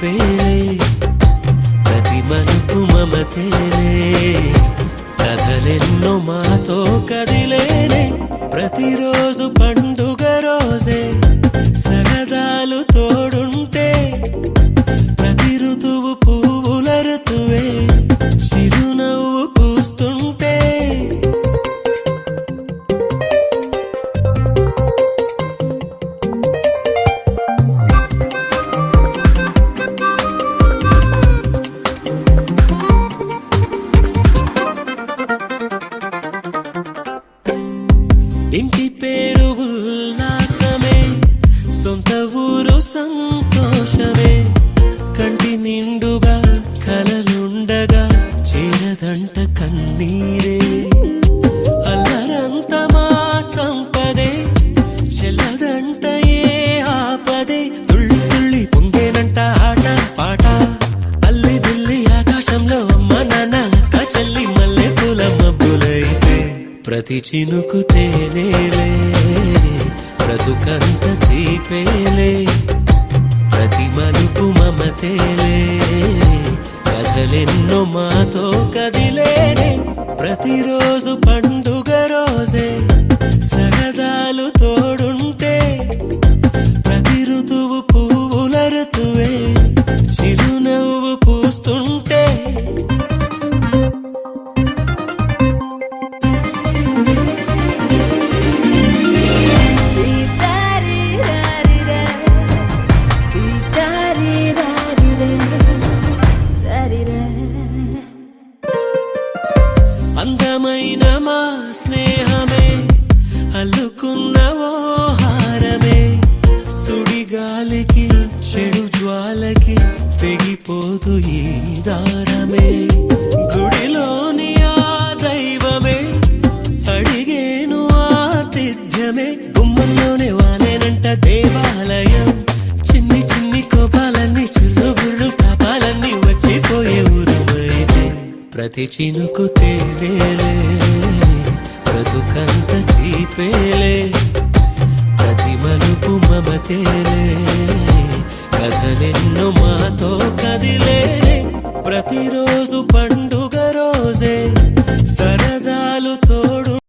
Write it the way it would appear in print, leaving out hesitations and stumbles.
తీపేలే ప్రతి మలుపు మమతేలే కథలెన్నో మాతో కదిలేనే ప్రతిరోజు పండుగ రోజే సరదాలు తోడుంటే ప్రతి ఋతువు పువ్వుల ఋతువే చిరునవ్వు పూస్తుంటే ఇంటి పేరు ఉల్లాసమే సొంత ఊరు సంతోషమే కంటి నిండుగా కలలుండగా చేరదంట కన్నీరే అల్లరంత మా సంపదే చెల్లదంట ఏ ఆపదే తుళ్ళి తుళ్ళి పొంగేనంట ఆట పాట అల్లి బిల్లి ఆకాశంలో అమ్మ నాన్న అక్క చెల్లి మల్లె పూల మబ్బులైతే ప్రతి చినుకు తేనేలే బ్రతుకంత తీపేలే ప్రతి మలుపు మమతేలే కథలెన్నో మాతో కదిలేనే ప్రతిరోజు పండుగ రోజే సరదాలు తోడుంటే ప్రతి ఋతువు పువ్వుల ఋతువే చిరునవ్వు పూస్తుంటే అందమైన మా స్నేహమే అల్లుకున్న ఓ హారమే సుడిగాలికి చెడు జ్వాలకి తెగిపోదు ఈ దారమే గుడిలోని ఆ దైవమే అడిగేను ఆతిథ్యమే గుమ్మంలోనే వాలేనంట దేవాలయం చిన్ని చిన్ని కోపాలన్నీ చిల్లు బుర్రు తాపాలన్నీ వచ్చిపోయే ఊరుమైతే ప్రతి చినుకు తేనేలే బ్రతుకంత తీపేలే ప్రతి మలుపు మమతేలే కథలెన్నో మాతో కదిలేనే ప్రతిరోజు పండుగ రోజే సర